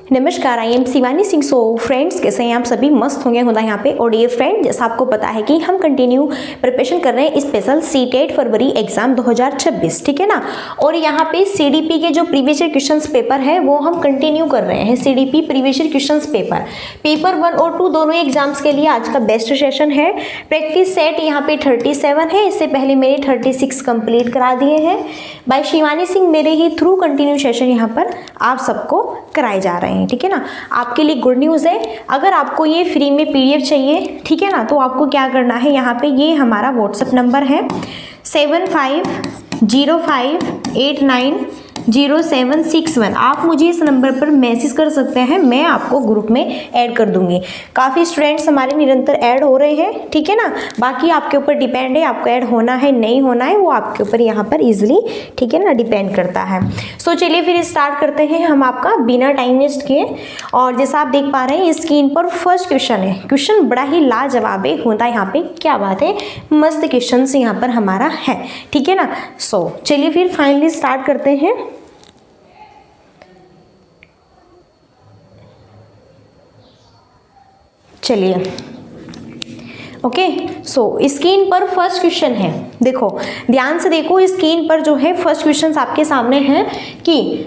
नमस्कार, I am Shivani Singh. So friends, कैसे हैं आप सभी? मस्त होंगे होता है यहाँ पे। और ये फ्रेंड, जैसा आपको पता है कि हम कंटिन्यू प्रिपरेशन कर रहे हैं स्पेशल सीटेट फरवरी एग्जाम 2026, ठीक है ना। और यहाँ पे सीडीपी के जो प्रीवियस ईयर क्वेश्चंस पेपर है वो हम कंटिन्यू कर रहे हैं। CDP previous year questions paper 1 और 2 दोनों एग्जाम्स के लिए आज का बेस्ट सेशन है। प्रैक्टिस सेट यहाँ पे 37 है, इससे पहले मेरे 36 कंप्लीट करा दिए हैं बाय शिवानी सिंह। मेरे ही थ्रू कंटिन्यू सेशन यहाँ पर आप सबको कराए जा रहे हैं, ठीक है ना। आपके लिए गुड न्यूज़ है, अगर आपको ये फ्री में पीडीएफ चाहिए, ठीक है ना, तो आपको क्या करना है, यहाँ पे ये हमारा व्हाट्सएप नंबर है 7505890761। आप मुझे इस नंबर पर मैसेज कर सकते हैं, मैं आपको ग्रुप में ऐड कर दूंगी। काफ़ी स्टूडेंट्स हमारे निरंतर ऐड हो रहे हैं, ठीक है ना। बाकी आपके ऊपर डिपेंड है, आपको ऐड होना है नहीं होना है वो आपके ऊपर यहाँ पर इजीली, ठीक है ना, डिपेंड करता है। सो चलिए फिर स्टार्ट करते हैं हम आपका बिना टाइम वेस्ट किए। और जैसा आप देख पा रहे हैं स्क्रीन पर फर्स्ट क्वेश्चन है। क्वेश्चन बड़ा ही लाजवाब होता है यहाँ पे, क्या बात है, मस्त क्वेश्चन यहाँ पर हमारा है, ठीक है ना। सो चलिए फिर फाइनली स्टार्ट करते हैं। चलिए ओके, सो स्क्रीन पर फर्स्ट क्वेश्चन है। देखो ध्यान से देखो, स्क्रीन पर जो है फर्स्ट क्वेश्चन आपके सामने है कि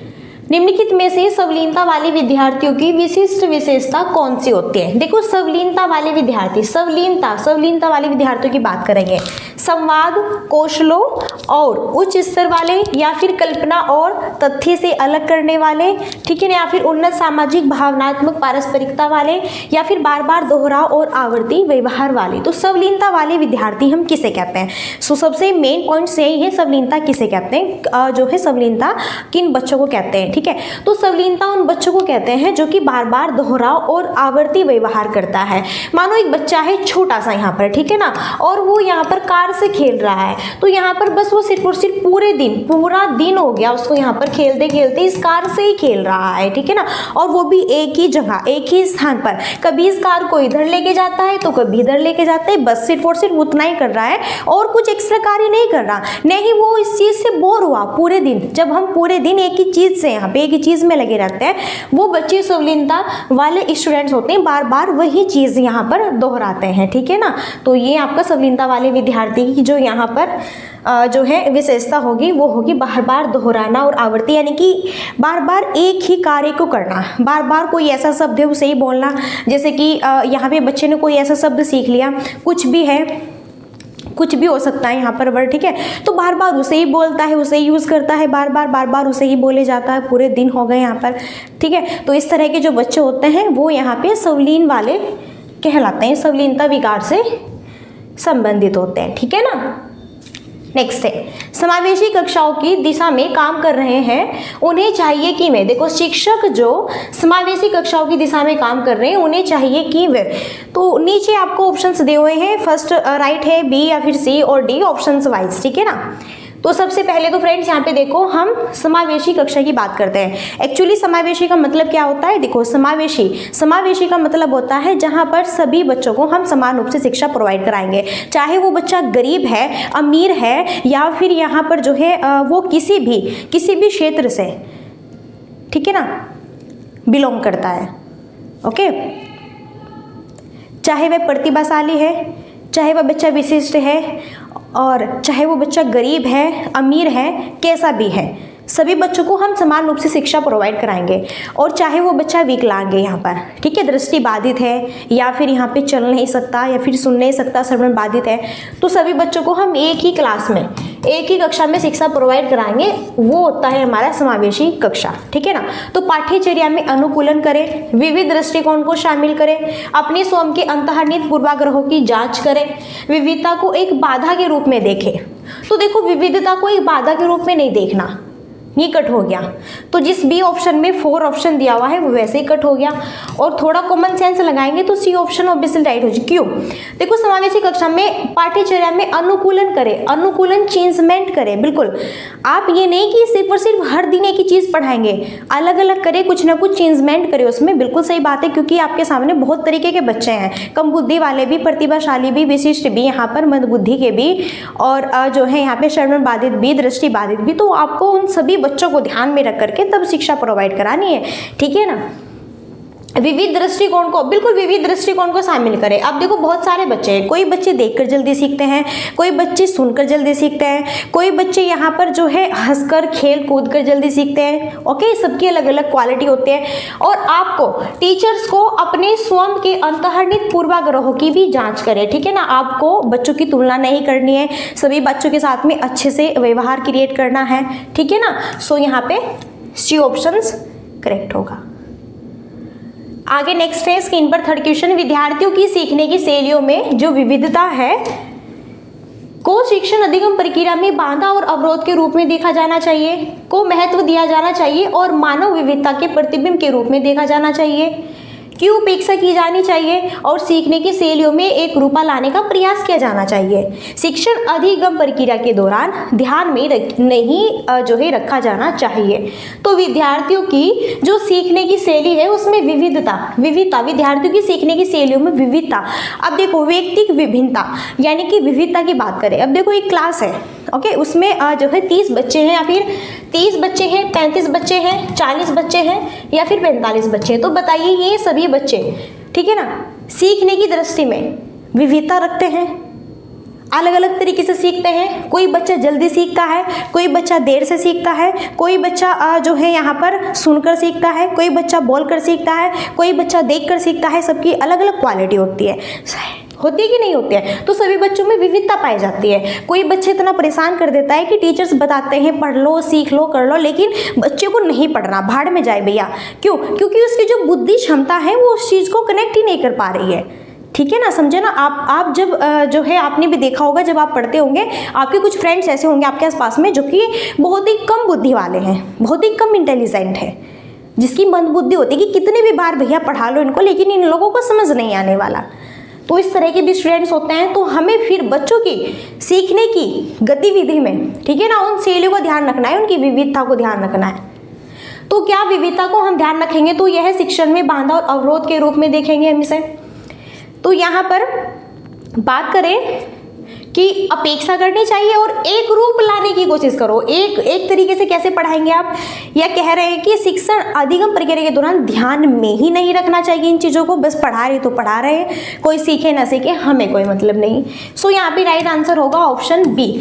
निम्नलिखित में से सवलीनता वाले विद्यार्थियों की विशिष्ट विशेषता कौन सी होती है। देखो सवलीनता वाले विद्यार्थी, सवलीनता वाले विद्यार्थियों की बात करेंगे। संवाद कौशलों और उच्च स्तर वाले, या फिर कल्पना और तथ्य से अलग करने वाले, ठीक है ना, या फिर उन्नत सामाजिक भावनात्मक पारस्परिकता वाले, या फिर बार बार दोहराव और आवर्ती व्यवहार वाले। तो सवलीनता वाले विद्यार्थी हम किसे कहते हैं? सो सबसे मेन पॉइंट यही है, सवलीनता किसे कहते हैं, जो है सवलीनता किन बच्चों को कहते हैं, ठीक है। तो सवलीनता उन बच्चों को कहते हैं जो कि बार बार दोहराव और आवर्ती व्यवहार करता है। मानो एक बच्चा है छोटा सा यहाँ पर, ठीक है ना, और वो यहाँ पर कार से खेल रहा है, तो यहाँ पर बस वो सिर्फ और सिर्फ पूरा दिन हो गया उसको यहाँ पर खेलते खेलते इस कार से ही खेल रहा है, ठीक है ना। और वो भी एक ही जगह, एक ही स्थान पर, कभी इस कार को इधर लेके जाता है तो कभी इधर लेके जाता है, बस सिर्फ और सिर्फ उतना ही कर रहा है और कुछ एक्स्ट्रा कार्य नहीं कर रहा। नहीं वो इस चीज से बोर हुआ पूरे दिन। जब हम पूरे दिन एक ही चीज से, यहाँ पे एक ही चीज में लगे रहते हैं, वो बच्चे सवलीनता वाले स्टूडेंट्स होते हैं, बार बार वही चीज यहाँ पर दोहराते हैं, ठीक है ना। तो ये आपका सवलीनता वाले विद्यार्थी की जो यहाँ पर जो है विशेषता होगी वो होगी बार बार दोहराना और आवर्ती, यानी कि बार बार एक ही कार्य को करना। बार बार कोई ऐसा शब्द है उसे ही बोलना, जैसे कि यहाँ पे बच्चे ने कोई ऐसा शब्द सीख लिया, कुछ भी है, कुछ भी हो सकता है यहाँ पर वर्ड, ठीक है, तो बार बार उसे ही बोलता है, उसे ही यूज़ करता है, बार बार उसे ही बोले जाता है, पूरे दिन हो गए यहाँ पर, ठीक है। तो इस तरह के जो बच्चे होते हैं वो यहाँ पे सवलीन वाले कहलाते हैं, सवलीनता विकार से संबंधित होते हैं, ठीक है ना। नेक्स्ट है, समावेशी कक्षाओं की दिशा में काम कर रहे हैं, उन्हें चाहिए कि मैं, देखो शिक्षक जो समावेशी कक्षाओं की दिशा में काम कर रहे हैं उन्हें चाहिए कि वे, तो नीचे आपको ऑप्शंस दिए हुए हैं, फर्स्ट राइट है, बी या फिर सी और डी ऑप्शंस वाइज, ठीक है ना। तो सबसे पहले तो फ्रेंड्स यहाँ पे देखो हम समावेशी कक्षा की बात करते हैं। एक्चुअली समावेशी का मतलब क्या होता है? देखो समावेशी का मतलब होता है जहाँ पर सभी बच्चों को हम समान रूप से शिक्षा प्रोवाइड कराएंगे, चाहे वो बच्चा गरीब है, अमीर है, या फिर यहाँ पर जो है वो किसी भी क्षेत्र से, ठीक है ना, बिलोंग करता है। ओके, चाहे वह प्रतिभाशाली है, चाहे वह बच्चा विशिष्ट है, और चाहे वो बच्चा गरीब है, अमीर है, कैसा भी है, सभी बच्चों को हम समान रूप से शिक्षा प्रोवाइड कराएंगे। और चाहे वो बच्चा विकलांग है यहाँ पर, ठीक है, दृष्टि बाधित है, या फिर यहाँ पे चल नहीं सकता, या फिर सुन नहीं सकता, श्रवण बाधित है, तो सभी बच्चों को हम एक ही क्लास में, एक ही कक्षा में शिक्षा प्रोवाइड कराएंगे, वो होता है हमारा समावेशी कक्षा, ठीक है ना। तो पाठ्यचर्या में अनुकूलन करें, विविध दृष्टिकोण को शामिल करें, अपने स्वयं के अंतर्निहित पूर्वाग्रहों की जांच करें, विविधता को एक बाधा के रूप में देखें। तो देखो विविधता को एक बाधा के रूप में नहीं देखना, ये कट हो गया। तो जिस बी ऑप्शन में 4 ऑप्शन दिया हुआ है वो वैसे ही कट हो गया, और थोड़ा कॉमन सेंस लगाएंगे तो सी ऑप्शन ऑब्वियसली राइट हो जाए। क्यों? देखो समावेशी कक्षा में पाठ्यचर्या में अनुकूलन करें, अनुकूलन चेंजमेंट करें। बिल्कुल आप ये नहीं कि सिर्फ और सिर्फ हर दिन एक ही चीज़ पढ़ाएंगे, अलग अलग करें, कुछ ना कुछ चेंजमेंट करें उसमें। बिल्कुल सही बात है, क्योंकि आपके सामने बहुत तरीके के बच्चे हैं, कम बुद्धि वाले भी, प्रतिभाशाली भी, विशिष्ट भी, यहाँ पर मंद बुद्धि के भी, और जो है यहाँ पे श्रवण बाधित भी, दृष्टि बाधित भी। तो आपको उन सभी बच्चों को ध्यान में रख करके तब शिक्षा प्रोवाइड करानी है, ठीक है ना। विविध दृष्टिकोण को, बिल्कुल विविध दृष्टिकोण को शामिल करें। अब देखो बहुत सारे बच्चे हैं, कोई बच्चे देखकर जल्दी सीखते हैं, कोई बच्चे सुनकर जल्दी सीखते हैं, कोई बच्चे यहाँ पर जो है हंसकर खेल कूद कर जल्दी सीखते हैं। ओके, सबकी अलग अलग क्वालिटी होती है। और आपको टीचर्स को अपने स्वयं के अंतर्निहित पूर्वाग्रहों की भी जांच करें, ठीक है ना। आपको बच्चों की तुलना नहीं करनी है, सभी बच्चों के साथ में अच्छे से व्यवहार क्रिएट करना है, ठीक है ना। सो यहाँ पे सी ऑप्शंस करेक्ट होगा। आगे नेक्स्ट है स्क्रीन पर थर्ड क्वेश्चन, विद्यार्थियों की सीखने की शैलियों में जो विविधता है को शिक्षण अधिगम प्रक्रिया में बाधा और अवरोध के रूप में देखा जाना चाहिए, को महत्व दिया जाना चाहिए और मानव विविधता के प्रतिबिंब के रूप में देखा जाना चाहिए, क्यों उपेक्षा की जानी चाहिए और सीखने की शैलियों में एक रूपा लाने का प्रयास किया जाना चाहिए। शिक्षण अधिगम प्रक्रिया के दौरान ध्यान में नहीं जो है रखा जाना चाहिए। तो विद्यार्थियों की जो सीखने की शैली है उसमें विविधता विद्यार्थियों की सीखने की शैलियों में विविधता। अब देखो व्यक्तिगत विभिन्नता यानी कि विविधता की बात करें, अब देखो एक क्लास है, ओके, उसमें जो है 30 बच्चे हैं या फिर 30 बच्चे हैं, 35 बच्चे हैं, 40 बच्चे हैं या फिर 45 बच्चे हैं। तो बताइए ये सभी बच्चे, ठीक है ना, सीखने की दृष्टि में विविधता रखते हैं, अलग अलग तरीके से सीखते हैं। कोई बच्चा जल्दी सीखता है, कोई बच्चा देर से सीखता है, कोई बच्चा जो है यहाँ पर सुनकर सीखता है, कोई बच्चा बोलकर सीखता है, कोई बच्चा देखकर सीखता है। सबकी अलग अलग क्वालिटी होती है कि नहीं होती है। तो सभी बच्चों में विविधता पाई जाती है। कोई बच्चे इतना परेशान कर देता है कि टीचर्स बताते हैं पढ़ लो, सीख लो, कर लो, लेकिन बच्चे को नहीं पढ़ना, भाड़ में जाए भैया। क्यों? क्योंकि उसकी जो बुद्धि क्षमता है वो उस चीज़ को कनेक्ट ही नहीं कर पा रही है, ठीक है ना, समझे ना। आप जब जो है आपने भी देखा होगा, जब आप पढ़ते होंगे आपके कुछ फ्रेंड्स ऐसे होंगे आपके आसपास में जो कि बहुत ही कम बुद्धि वाले हैं, बहुत ही कम इंटेलिजेंट है, जिसकी मंदबुद्धि होती है कि कितने भी बार भैया पढ़ा लो इनको, लेकिन इन लोगों को समझ नहीं आने वाला। तो इस तरह के भी स्टूडेंट्स होते हैं। तो हमें फिर बच्चों की सीखने की गतिविधि में, ठीक है ना, उन शैलियों का ध्यान रखना है, उनकी विविधता को ध्यान रखना है। तो क्या विविधता को हम ध्यान रखेंगे तो यह शिक्षण में बाधा और अवरोध के रूप में देखेंगे हम इसे। तो यहाँ पर बात करें कि अपेक्षा करनी चाहिए और एक रूप लाने की कोशिश करो। एक तरीके से कैसे पढ़ाएंगे आप, या कह रहे हैं कि शिक्षण अधिगम प्रक्रिया के दौरान ध्यान में ही नहीं रखना चाहिए इन चीज़ों को, बस पढ़ा रहे तो पढ़ा रहे हैं, कोई सीखे ना सीखे हमें कोई मतलब नहीं। सो यहाँ पे राइट आंसर होगा ऑप्शन बी।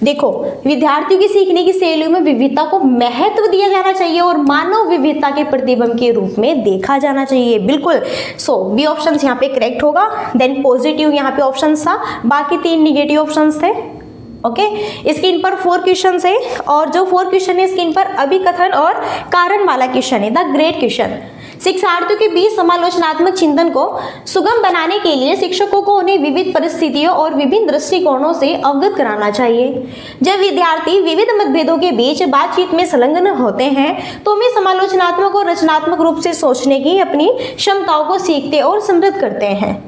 देखो, विद्यार्थियों की सीखने की शैलियों में विविधता को महत्व दिया जाना चाहिए और मानव विविधता के प्रतिबिंब के रूप में देखा जाना चाहिए, बिल्कुल। सो बी ऑप्शन यहाँ पे करेक्ट होगा। देन पॉजिटिव यहाँ पे ऑप्शन था, बाकी 3 निगेटिव ऑप्शन थे। ओके, स्क्रीन पर 4 क्वेश्चन है और जो 4 क्वेश्चन है स्क्रीन पर अभिकथन और कारण वाला क्वेश्चन है, द ग्रेट क्वेश्चन। शिक्षार्थियों के बीच समालोचनात्मक चिंतन को सुगम बनाने के लिए शिक्षकों को उन्हें विविध परिस्थितियों और विभिन्न दृष्टिकोणों से अवगत कराना चाहिए। जब विद्यार्थी विविध मतभेदों के बीच बातचीत में संलग्न होते हैं तो वे समालोचनात्मक और रचनात्मक रूप से सोचने की अपनी क्षमताओं को सीखते और समृद्ध करते हैं।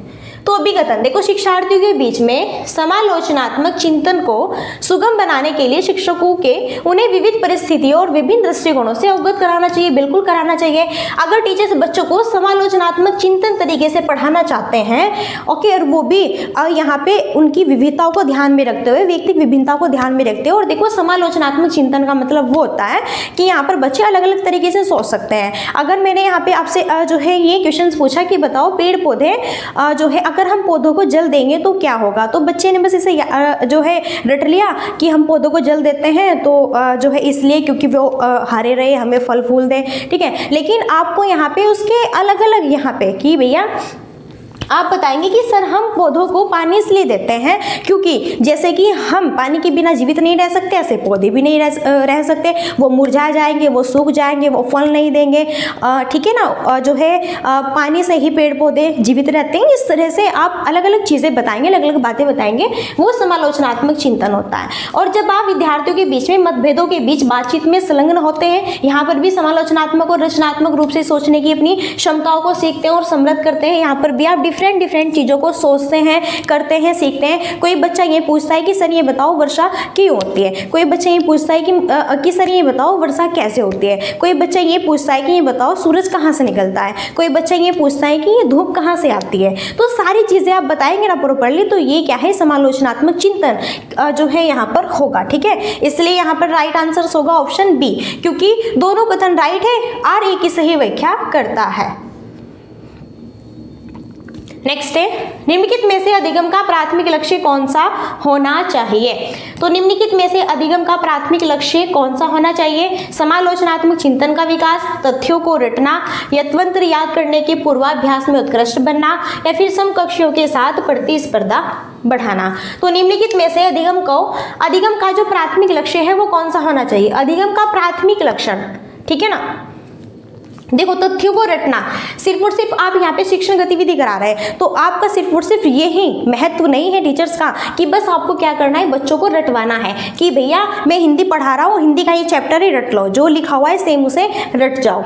तो अभिकथन देखो, शिक्षार्थियों के बीच में समालोचनात्मक चिंतन को सुगम बनाने के लिए शिक्षकों के उन्हें विविध परिस्थितियों और विभिन्न दृष्टिकोणों से अवगत कराना चाहिए, बिल्कुल कराना चाहिए। अगर टीचर्स बच्चों को समालोचनात्मक चिंतन तरीके से पढ़ाना चाहते हैं, ओके, और वो भी यहाँ पे उनकी विविधताओं को ध्यान में रखते हुए, व्यक्तिगत विभिन्नता को ध्यान में रखते हुए। और देखो, समालोचनात्मक चिंतन का मतलब वो होता है कि यहाँ पर बच्चे अलग अलग तरीके से सोच सकते हैं। अगर मैंने यहाँ पे आपसे जो है ये क्वेश्चन पूछा कि बताओ पेड़ पौधे जो है अगर हम पौधों को जल देंगे तो क्या होगा, तो बच्चे ने बस इसे जो है रट लिया कि हम पौधों को जल देते हैं तो जो है इसलिए क्योंकि वो हरे रहे, हमें फल फूल दें, ठीक है। लेकिन आपको यहाँ पे उसके अलग अलग यहाँ पे कि भैया आप बताएंगे कि सर हम पौधों को पानी इसलिए देते हैं क्योंकि जैसे कि हम पानी के बिना जीवित नहीं रह सकते, ऐसे पौधे भी नहीं रह सकते, वो मुरझा जाएंगे, वो सूख जाएंगे, वो फल नहीं देंगे, ठीक है ना। जो है पानी से ही पेड़ पौधे जीवित रहते हैं। इस तरह से आप अलग अलग चीज़ें बताएंगे, अलग अलग बातें बताएंगे, वो समालोचनात्मक चिंतन होता है। और जब आप विद्यार्थियों के बीच में मतभेदों के बीच बातचीत में संलग्न होते हैं, यहाँ पर भी समालोचनात्मक और रचनात्मक रूप से सोचने की अपनी क्षमताओं को सीखते हैं और समृद्ध करते हैं। यहाँ पर भी आप डिफरेंट चीज़ों को सोचते हैं, करते हैं, सीखते हैं। कोई बच्चा ये पूछता है कि सर ये बताओ वर्षा क्यों होती है, कोई बच्चा ये पूछता है कि सर ये बताओ वर्षा कैसे होती है, कोई बच्चा ये पूछता है कि ये बताओ सूरज कहाँ से निकलता है, कोई बच्चा ये पूछता है कि ये धूप कहाँ से आती है। तो सारी चीज़ें आप बताएंगे ना प्रॉपर्ली, तो ये क्या है, समालोचनात्मक चिंतन जो है यहाँ पर होगा, ठीक है। इसलिए यहाँ पर राइट आंसर होगा ऑप्शन बी, क्योंकि दोनों कथन राइट है और एक ही सही व्याख्या करता है। नेक्स्ट है, निम्नलिखित में से अधिगम का प्राथमिक लक्ष्य कौन सा होना चाहिए? तो निम्नलिखित में से अधिगम का प्राथमिक लक्ष्य कौन सा होना चाहिए? समालोचनात्मक चिंतन का विकास, तथ्यों को रटना, यथवंतर याद करने के पूर्वाभ्यास में उत्कृष्ट बनना, या फिर समकक्षियों के साथ प्रतिस्पर्धा बढ़ाना। तो निम्नलिखित में से अधिगम का जो प्राथमिक लक्ष्य है वो कौन सा होना चाहिए? अधिगम का प्राथमिक लक्षण, ठीक है ना। देखो, तथ्यों को रटना, सिर्फ और सिर्फ आप यहाँ पे शिक्षण गतिविधि करा रहे हैं तो आपका सिर्फ और सिर्फ यही महत्व नहीं है टीचर्स का कि बस आपको क्या करना है, बच्चों को रटवाना है कि भैया मैं हिंदी पढ़ा रहा हूँ, हिंदी का ये चैप्टर ही रट लो, जो लिखा हुआ है सेम उसे रट जाओ।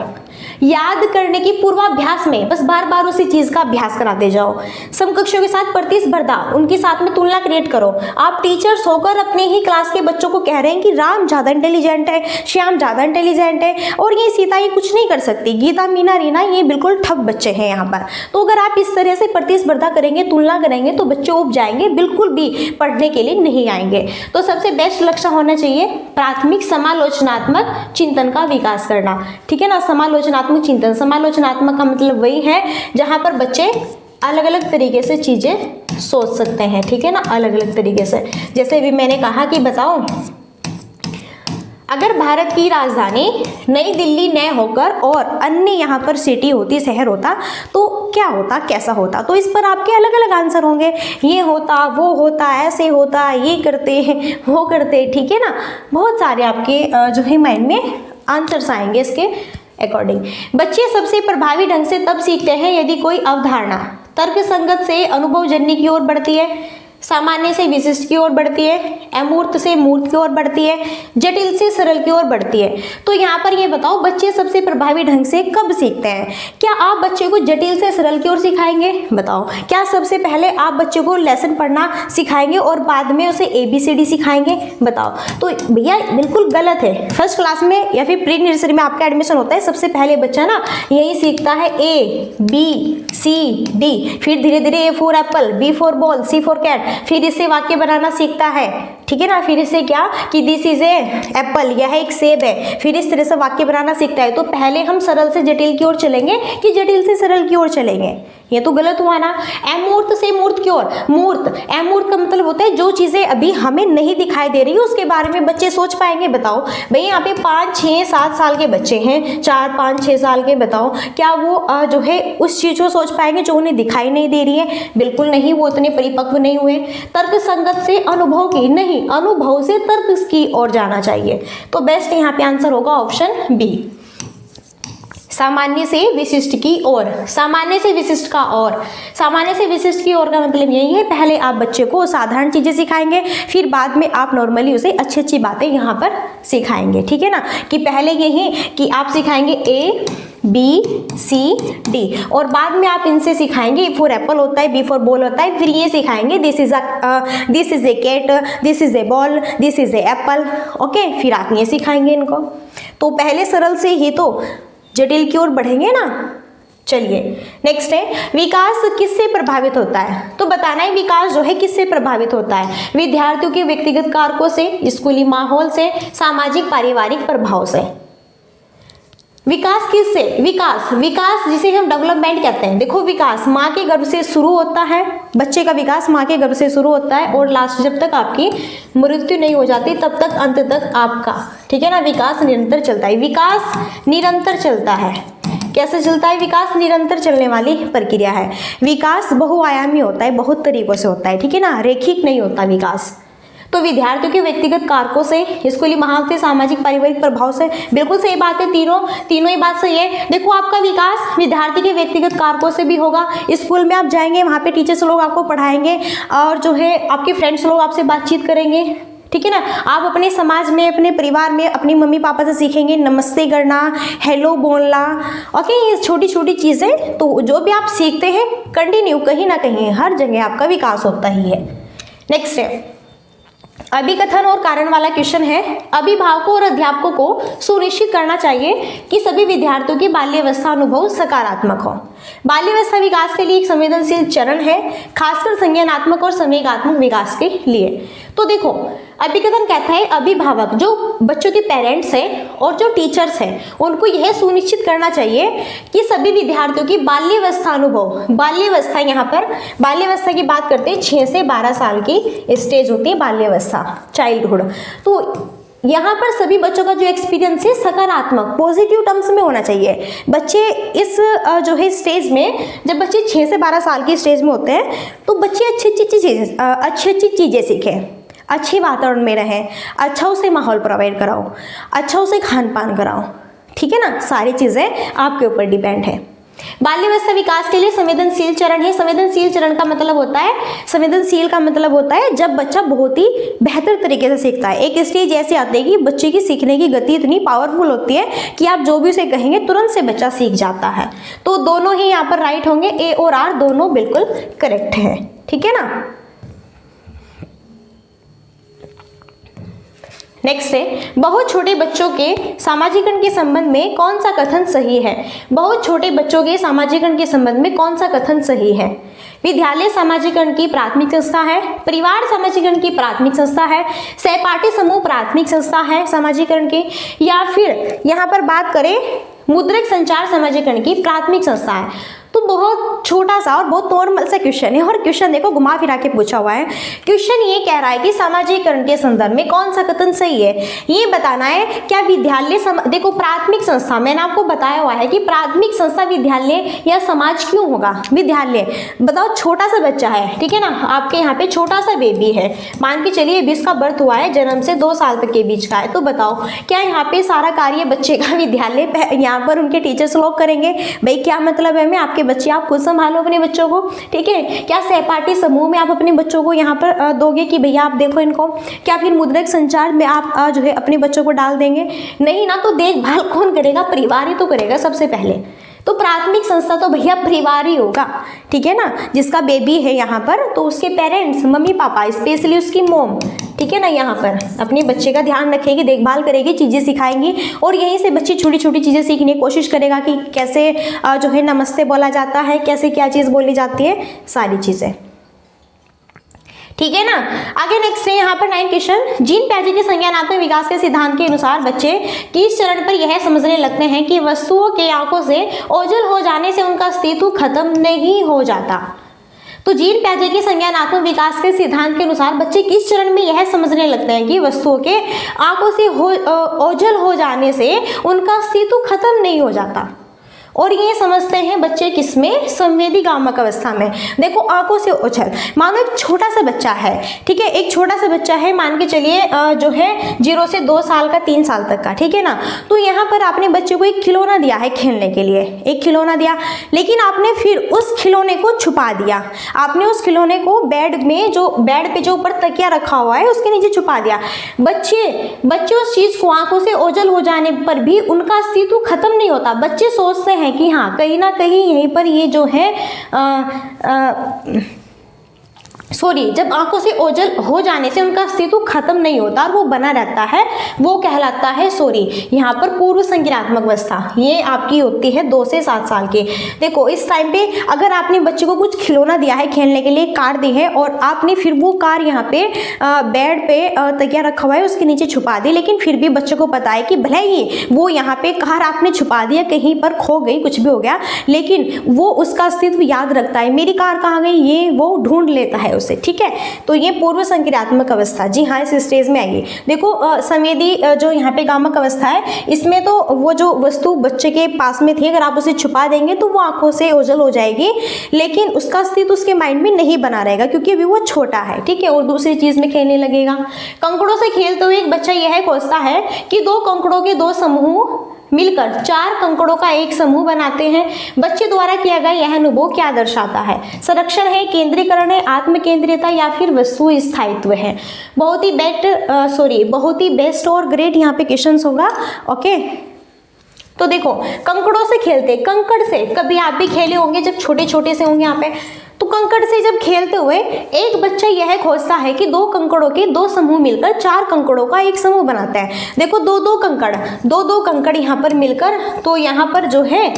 याद करने की पूर्वाभ्यास में बस बार बार उसी चीज का अभ्यास कराते जाओ। समकक्षों के साथ प्रतिस्पर्धा, उनके साथ में तुलना क्रिएट करो। आप टीचर्स होकर अपने ही क्लास के बच्चों को कह रहे हैं कि राम ज्यादा इंटेलिजेंट है, श्याम ज्यादा इंटेलिजेंट है और ये सीता ये कुछ नहीं कर सकती, गीता, मीना, रीना ये बिल्कुल ठग बच्चे हैं यहाँ पर। तो अगर आप इस तरह से प्रतिस्पर्धा करेंगे, तुलना करेंगे तो बच्चे उब जाएंगे, बिल्कुल भी पढ़ने के लिए नहीं आएंगे। तो सबसे बेस्ट लक्ष्य होना चाहिए प्राथमिक समालोचनात्मक चिंतन का विकास करना, ठीक है ना। समालोचनात्मक चिंतन, समालोचनात्मक का मतलब वही है जहां पर बच्चे अलग अलग तरीके से चीजें सोच सकते हैं, ठीक है ना, अलग अलग तरीके से। जैसे भी मैंने कहा कि बताओ, अगर भारत की राजधानी नई दिल्ली न होकर और अन्य यहाँ पर सिटी होती, शहर होता, तो क्या होता, कैसा होता? तो इस पर आपके अलग अलग आंसर होंगे, ये होता, वो होता, ऐसे होता, ये करते हैं, वो करते, ठीक है ना। बहुत सारे आपके जो है माइंड में आंसर्स आएंगे इसके अकॉर्डिंग। बच्चे सबसे प्रभावी ढंग से तब सीखते हैं यदि कोई अवधारणा तर्क संगत से अनुभवजन्य की ओर बढ़ती है, सामान्य से विशिष्ट की ओर बढ़ती है, अमूर्त से मूर्त की ओर बढ़ती है, जटिल से सरल की ओर बढ़ती है। तो यहाँ पर ये बताओ, बच्चे सबसे प्रभावी ढंग से कब सीखते हैं? क्या आप बच्चे को जटिल से सरल की ओर सिखाएंगे? बताओ, क्या सबसे पहले आप बच्चे को लेसन पढ़ना सिखाएंगे और बाद में उसे ABCD सिखाएंगे? बताओ। तो भैया बिल्कुल गलत है। फर्स्ट क्लास में या फिर प्री नर्सरी में आपका एडमिशन होता है, सबसे पहले बच्चा ना यही सीखता है ABCD, फिर धीरे धीरे A for apple, B for ball, C for cat, फिर इससे वाक्य बनाना सीखता है, ठीक है ना। फिर इससे क्या कि दिस इज ए एप्पल, यह एक सेब है, फिर इस तरह से वाक्य बनाना सीखता है। तो पहले हम सरल से जटिल की ओर चलेंगे कि जटिल से सरल की ओर चलेंगे? ये तो गलत हुआ ना। अमूर्त से मूर्त की ओर, मूर्त, अमूर्त का मतलब होता है जो चीजें अभी हमें नहीं दिखाई दे रही उसके बारे में बच्चे सोच पाएंगे। बताओ भाई, यहाँ पे 5, 6, 7 साल के बच्चे हैं, 4, 5, 6 साल के, बताओ क्या वो जो है उस चीज को सोच पाएंगे जो उन्हें दिखाई नहीं दे रही है? बिल्कुल नहीं, वो उतने परिपक्व नहीं हुए। तर्क संगत से अनुभव की नहीं, अनुभव से तर्क की ओर जाना चाहिए। तो बेस्ट यहाँ पे आंसर होगा ऑप्शन बी, सामान्य से विशिष्ट की ओर। सामान्य से विशिष्ट का और, सामान्य से विशिष्ट की ओर का मतलब यही है, पहले आप बच्चे को साधारण चीजें सिखाएंगे, फिर बाद में आप नॉर्मली उसे अच्छी अच्छी बातें यहाँ पर सिखाएंगे, ठीक है ना। कि पहले यही कि आप सिखाएंगे ABCD और बाद में आप इनसे सिखाएंगे, A फॉर एप्पल होता है, B फॉर बॉल होता है, फिर ये सिखाएंगे this is a cat, this is a ball, this is a apple, okay. फिर आप ये सिखाएंगे इनको। तो पहले सरल से ही तो जटिल की ओर बढ़ेंगे ना। चलिए नेक्स्ट है, विकास किससे प्रभावित होता है? तो बताना है विकास जो है किससे प्रभावित होता है? विद्यार्थियों के व्यक्तिगत कारकों से, स्कूली माहौल से, सामाजिक पारिवारिक प्रभाव से। विकास किससे? विकास जिसे हम डेवलपमेंट कहते हैं। देखो, विकास माँ के गर्भ से शुरू होता है, बच्चे का विकास माँ के गर्भ से शुरू होता है और लास्ट जब तक आपकी मृत्यु नहीं हो जाती तब तक, अंत तक आपका, ठीक है ना, विकास निरंतर चलता है। विकास निरंतर चलता है। कैसे चलता है विकास? निरंतर चलने वाली प्रक्रिया है। विकास बहुआयामी होता है, बहुत तरीकों से होता है, ठीक है ना, रेखिक नहीं होता विकास। तो विद्यार्थियों के व्यक्तिगत कारकों से, स्कूली माहौल से, सामाजिक पारिवारिक प्रभाव से, बिल्कुल सही बात है, तीनों ही बात सही है। देखो, आपका विकास विद्यार्थी के व्यक्तिगत कारकों से भी होगा। स्कूल में आप जाएंगे, वहाँ पे टीचर्स लोग आपको पढ़ाएंगे और जो है आपके फ्रेंड्स लोग आपसे बातचीत करेंगे, ठीक है ना। आप अपने समाज में, अपने परिवार में अपनी मम्मी पापा से सीखेंगे नमस्ते करना, हेलो बोलना, ओके। ये छोटी छोटी चीज़ें तो जो भी आप सीखते हैं कंटिन्यू कहीं ना कहीं हर जगह आपका विकास होता ही है। नेक्स्ट है अभिकथन और कारण वाला क्वेश्चन है। अभिभावकों और अध्यापकों को सुनिश्चित करना चाहिए कि सभी विद्यार्थियों की बाल्यावस्था अनुभव सकारात्मक हो। बाल्यावस्था विकास के लिए एक संवेदनशील चरण है, खासकर संज्ञानात्मक और संवेगात्मक विकास के लिए। तो देखो अभिकथन कहता है अभिभावक जो बच्चों के पेरेंट्स हैं और जो टीचर्स हैं उनको यह सुनिश्चित करना चाहिए कि सभी विद्यार्थियों की बाल्यावस्था अनुभव, बाल्यावस्था यहाँ पर बाल्यावस्था की बात करते हैं 6 से 12 साल की स्टेज होती है बाल्यावस्था, चाइल्डहुड। तो यहाँ पर सभी बच्चों का जो एक्सपीरियंस है सकारात्मक पॉजिटिव टर्म्स में होना चाहिए। बच्चे इस जो है स्टेज में, जब बच्चे 6 से 12 साल की स्टेज में होते हैं तो बच्चे अच्छी अच्छी चीज़ें सीखें, अच्छे वातावरण में रहें, अच्छा उसे माहौल प्रोवाइड कराओ, अच्छा उसे खान पान कराओ, ठीक है ना। सारी चीज़ें आपके ऊपर डिपेंड है। बाल्यावस्था विकास के लिए संवेदनशील चरण है। संवेदनशील चरण का मतलब होता है, संवेदनशील का मतलब होता है जब बच्चा बहुत ही बेहतर तरीके से सीखता है। एक स्टेज ऐसे आती है कि बच्चे की सीखने की गति इतनी पावरफुल होती है कि आप जो भी उसे कहेंगे तुरंत से बच्चा सीख जाता है। तो दोनों ही यहाँ पर राइट होंगे, ए और आर दोनों बिल्कुल करेक्ट है, ठीक है ना। नेक्स्ट है बहुत छोटे बच्चों के सामाजिकरण के संबंध में कौन सा कथन सही है। बहुत छोटे बच्चों के सामाजिकरण के संबंध में कौन सा कथन सही है। विद्यालय सामाजिकरण की प्राथमिक संस्था है, परिवार सामाजिकरण की प्राथमिक संस्था है, सहपाठी समूह प्राथमिक संस्था है सामाजिकरण की, या फिर यहाँ पर बात करें मुद्रित संचार सामाजिकरण की प्राथमिक संस्था है। तो बहुत छोटा सा और बहुत नॉर्मल सा क्वेश्चन है, और क्वेश्चन देखो घुमा फिरा के पूछा हुआ है। क्वेश्चन ये कह रहा है कि सामाजिकरण के संदर्भ में कौन सा कथन सही है, ये बताना है। क्या विद्यालय देखो प्राथमिक संस्था, मैंने आपको बताया हुआ है कि प्राथमिक संस्था विद्यालय या समाज क्यों होगा। विद्यालय बताओ, छोटा सा बच्चा है, ठीक है ना, आपके यहाँ पे छोटा सा बेबी है, मान के चलिए 20 का बर्थ हुआ है, जन्म से 2 साल तक के बीच का है। तो बताओ क्या यहाँ पे सारा कार्य बच्चे का विद्यालय यहाँ पर उनके टीचर्स लोग करेंगे। भाई क्या मतलब है, मैं आपके बच्चे आप खुद संभालो अपने बच्चों को, ठीक है। क्या सहपाठी समूह में आप अपने बच्चों को यहाँ पर दोगे कि भैया आप देखो इनको, क्या फिर मुद्रित संचार में आप जो है अपने बच्चों को डाल देंगे, नहीं ना। तो देखभाल कौन करेगा, परिवार ही तो करेगा सबसे पहले। तो प्राथमिक संस्था तो भैया परिवार ही होगा, ठीक है ना। जिसका बेबी है यहाँ पर तो उसके पेरेंट्स, मम्मी पापा, स्पेशली उसकी मोम, ठीक है ना, यहाँ पर अपने बच्चे का ध्यान रखेगी, देखभाल करेगी, चीज़ें सिखाएंगी, और यहीं से बच्चे छोटी छोटी चीज़ें सीखने की कोशिश करेगा कि कैसे जो है नमस्ते बोला जाता है, कैसे क्या चीज़ बोली जाती है, सारी चीज़ें, ठीक है ना। आगे नेक्स्ट है यहाँ पर 9 क्वेश्चन। जीन पियाजे के संज्ञानात्मक विकास के सिद्धांत के अनुसार बच्चे किस चरण पर यह समझने लगते हैं कि वस्तुओं के आंखों से ओझल हो जाने से उनका अस्तित्व खत्म नहीं हो जाता। तो जीन पियाजे के संज्ञानात्मक विकास के सिद्धांत के अनुसार बच्चे किस चरण में यह समझने लगते हैं कि वस्तुओं के आंखों से ओझल हो जाने से उनका अस्तित्व खत्म नहीं हो जाता। और ये समझते हैं बच्चे किसमें, संवेदी कामक अवस्था में। देखो आंखों से ओझल, मानो एक छोटा सा बच्चा है, ठीक है, एक छोटा सा बच्चा है, मान के चलिए जो है 0 से 2 साल का, 3 साल तक का, ठीक है ना। तो यहाँ पर आपने बच्चे को एक खिलौना दिया है खेलने के लिए, एक खिलौना दिया, लेकिन आपने फिर उस खिलौने को छुपा दिया। आपने उस खिलौने को बेड में, जो बेड पे जो ऊपर तकिया रखा हुआ है उसके नीचे छुपा दिया। बच्चे उस चीज को आंखों से ओझल हो जाने पर भी उनका अस्तित्व खत्म नहीं होता। बच्चे सोचते हैं कि हाँ कहीं ना कहीं यहीं पर ये जो है जब आंखों से ओझल हो जाने से उनका अस्तित्व खत्म नहीं होता और वो बना रहता है, वो कहलाता है यहाँ पर पूर्व संज्ञानात्मक अवस्था। ये आपकी होती है 2 से 7 साल की। देखो इस टाइम पे अगर आपने बच्चे को कुछ खिलौना दिया है खेलने के लिए, कार दी है, और आपने फिर वो कार यहाँ पे बेड पे तकिया रखा हुआ है उसके नीचे छुपा दी, लेकिन फिर भी बच्चे को पता है कि भले ही वो यहाँ पे कार आपने छुपा दिया, कहीं पर खो गई, कुछ भी हो गया, लेकिन वो उसका अस्तित्व याद रखता है, मेरी कार कहाँ गई, ये वो ढूंढ लेता है उसे, ठीक है। तो ये पूर्व संक्रियात्मक अवस्था, जी हाँ, इस स्टेज में आएगी। देखो संवेदी जो यहाँ पे कामक अवस्था है, इसमें तो वो जो वस्तु बच्चे के पास में थी अगर आप उसे छुपा देंगे तो वो आंखों से ओझल हो जाएगी, लेकिन उसका अस्तित्व उसके माइंड में नहीं बना रहेगा क्योंकि अभी वो छोटा है, ठीक है, और दूसरी चीज में खेलने लगेगा। कंकड़ों से खेलते हुए एक बच्चा यह खोजता है कि 2 कंकड़ों के 2 समूह मिलकर 4 कंकड़ों का एक समूह बनाते हैं। बच्चे द्वारा किया गया यह अनुभव क्या दर्शाता है। संरक्षण है, केंद्रीकरण है, आत्म केंद्रियता, या फिर वस्तु स्थायित्व है। बहुत ही बेस्ट और ग्रेट यहाँ पे क्वेश्चन होगा, ओके। तो देखो कंकड़ों से खेलते, कंकड़ से कभी आप भी खेले होंगे जब छोटे छोटे से होंगे यहाँ पे, तो कंकड़ से जब खेलते हुए एक बच्चा यह खोजता है कि 2 कंकड़ों के 2 समूह मिलकर 4 कंकड़ों का एक समूह बनाते हैं। देखो 2-2 कंकड़ यहाँ पर मिलकर, तो यहाँ पर जो है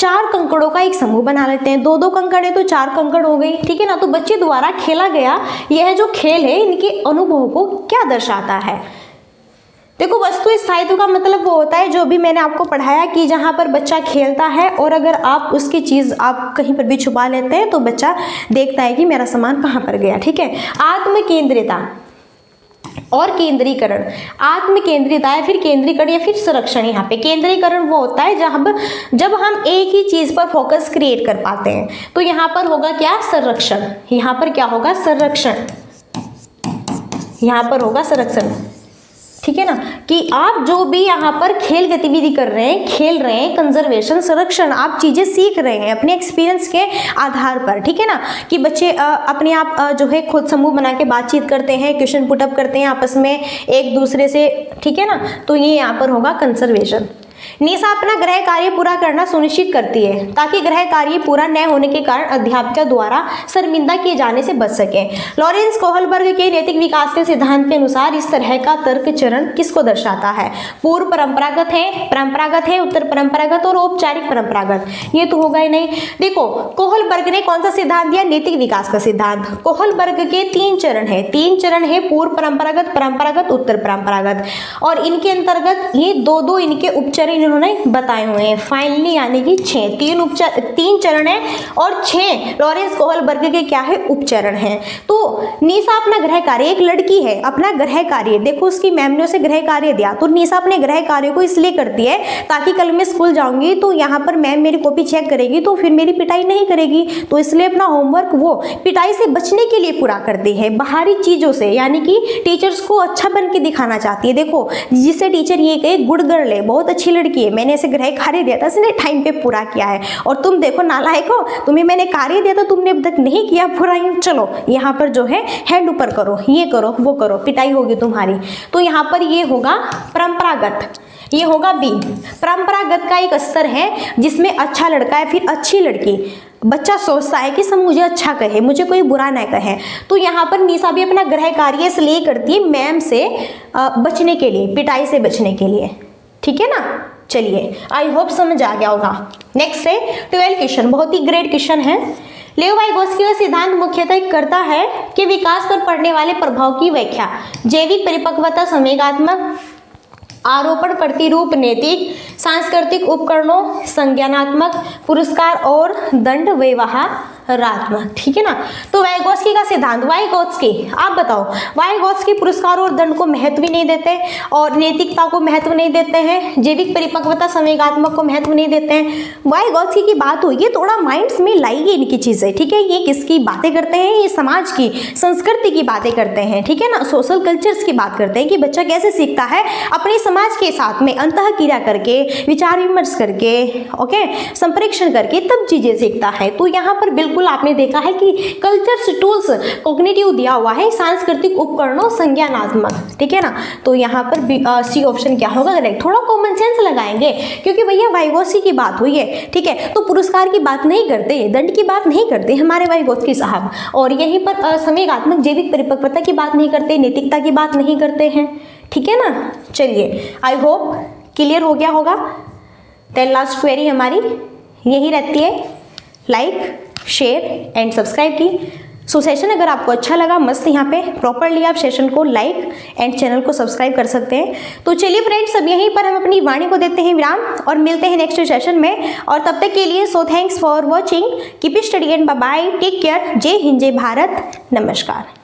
4 कंकड़ों का एक समूह बना लेते हैं। 2-2 कंकड़ है तो 4 कंकड़ हो गई, ठीक है ना। तो बच्चे द्वारा खेला गया यह जो खेल है इनके अनुभव को क्या दर्शाता है। देखो, वस्तु स्थायित्व का मतलब वो होता है जो भी मैंने आपको पढ़ाया कि जहाँ पर बच्चा खेलता है और अगर आप उसकी चीज़ आप कहीं पर भी छुपा लेते हैं तो बच्चा देखता है कि मेरा सामान कहाँ पर गया, ठीक है। आत्मकेंद्रिता और केंद्रीकरण, आत्म केंद्रित है, फिर केंद्रीकरण या फिर संरक्षण। यहाँ पे केंद्रीकरण वो होता है जब हम एक ही चीज पर फोकस क्रिएट कर पाते हैं। तो यहाँ पर होगा क्या, संरक्षण। यहाँ पर क्या होगा, संरक्षण। यहाँ पर होगा संरक्षण, ठीक है ना, कि आप जो भी यहाँ पर खेल गतिविधि कर रहे हैं, खेल रहे हैं, कंजर्वेशन, संरक्षण, आप चीज़ें सीख रहे हैं अपने एक्सपीरियंस के आधार पर, ठीक है ना। कि बच्चे अपने आप जो है खुद समूह बना के बातचीत करते हैं, क्वेश्चन पुटअप करते हैं आपस में एक दूसरे से, ठीक है ना। तो ये यहाँ पर होगा कंजर्वेशन। निशा अपना गृह कार्य पूरा करना सुनिश्चित करती है ताकि गृह कार्य पूरा न होने के कारण अध्यापिका द्वारा शर्मिंदा किए जाने से बच सके। लॉरेंस कोहलबर्ग के नैतिक विकास के सिद्धांत के अनुसार इस तरह का तर्क चरण किसको दर्शाता है। पूर्व परंपरागत है, उत्तर परंपरागत और औपचारिक परंपरागत। ये तो होगा ही नहीं। देखो, कोहलबर्ग ने कौन सा सिद्धांत दिया, नैतिक विकास का सिद्धांत। कोहलबर्ग के 3 चरण है, 3 चरण है, पूर्व परंपरागत, परंपरागत, उत्तर परंपरागत। और इनके अंतर्गत ये 2-2 इनके उपचरण इन्होंने बताए हुए हैं फाइनली, यानी कि 6 3 चरण है और 6 लॉरेंस कोहलबर्ग के क्या है, उपचरण है। तो निशा अपना गृह कार्य, एक लड़की है, अपना गृह कार्य, देखो उसकी मैम ने उसे गृह कार्य दिया तो निशा अपने गृह कार्य को इसलिए करती है ताकि कल मैं स्कूल जाऊंगी तो यहाँ पर मैम मेरी कॉपी चेक करेगी तो फिर मेरी पिटाई नहीं करेगी। तो इसलिए अपना होमवर्क वो पिटाई से बचने के लिए पूरा करती है, बाहरी चीजों से, यानी कि टीचर्स को अच्छा बन के दिखाना चाहती है। देखो, जिसे टीचर ये कहे गुड गर्ल है, बहुत अच्छी लड़की है, मैंने इसे गृह कार्य दिया था, इसने टाइम पे पूरा किया है, और तुम देखो नालायक हो, तुम्हें मैंने कार्य दिया था तुमने अब तक नहीं किया पूरा, चलो यहाँ पर जो है हैंड ऊपर करो, ये करो, वो करो, पिटाई होगी तुम्हारी। तो यहाँ पर ये होगा परंपरागत, ये होगा बी। परंपरागत का एक स्तर है जिसमें अच्छा लड़का है फिर अच्छी लड़की, बच्चा सोचता है कि सब मुझे अच्छा कहे, मुझे कोई बुरा ना कहे। तो यहाँ पर निशा भी अपना गृह कार्य इसलिए करती है मैम से बचने के लिए, पिटाई से बचने के लिए, ठीक है ना। चलिए, आई होप समझ आ गया होगा। नेक्स्ट है 12 क्वेश्चन, बहुत ही ग्रेट क्वेश्चन है। लेओ वाइगोत्स्की का सिद्धांत मुख्यतः करता है कि विकास पर पड़ने वाले प्रभाव की व्याख्या जैविक परिपक्वता, संवेगात्मक, आरोपण, प्रतिरूप, नैतिक, सांस्कृतिक उपकरणों, संज्ञानात्मक, पुरस्कार और दंड व्यवहारात्मक, ठीक है ना। तो वाइगोत्स्की का सिद्धांत, वाइगोत्स्की आप बताओ, वाइगोत्स्की पुरस्कार और दंड को महत्व नहीं देते और नैतिकता को महत्व नहीं देते हैं, जैविक परिपक्वता, संवेगात्मक को महत्व नहीं देते हैं। वाइगोत्स्की की बात हो, ये थोड़ा माइंड्स में लाइए इनकी चीजें, ठीक है। ये किसकी बातें करते हैं, ये समाज की संस्कृति की बातें करते हैं, ठीक है ना, सोशल कल्चर्स की बात करते हैं कि बच्चा कैसे सीखता है अपने समाज के साथ में अंतःक्रिया करके, विचार विमर्श करके, ओके, संप्रेक्षण करके तब चीजें सीखता है। तो यहाँ पर बिल्कुल आपने देखा है कि कल्चर्स, टूल्स, कॉग्निटिव दिया हुआ है, सांस्कृतिक उपकरणों, संज्ञानात्मक, ठीक है ना। तो यहाँ पर सी ऑप्शन क्या होगा, करेक्ट। थोड़ा कॉमन सेंस लगाएंगे क्योंकि भैया वाइगोत्स्की की बात हुई है, ठीक है। तो पुरस्कार की बात नहीं करते, दंड की बात नहीं करते हमारे वाइगोत्स्की साहब, और यहीं पर संवेगात्मक, जैविक परिपक्वता की बात नहीं करते, नैतिकता की बात नहीं करते हैं, ठीक है ना। चलिए, आई होप क्लियर हो गया होगा। देन लास्ट क्वेरी हमारी यही रहती है, लाइक, शेयर एंड सब्सक्राइब की। सो सेशन अगर आपको अच्छा लगा, मस्त यहाँ पे प्रॉपरली आप सेशन को लाइक एंड चैनल को सब्सक्राइब कर सकते हैं। तो चलिए फ्रेंड्स, अब यहीं पर हम अपनी वाणी को देते हैं विराम और मिलते हैं नेक्स्ट सेशन में, और तब तक के लिए so thanks for watching, keep study and bye bye, take care, जय हिंद, जय भारत, नमस्कार।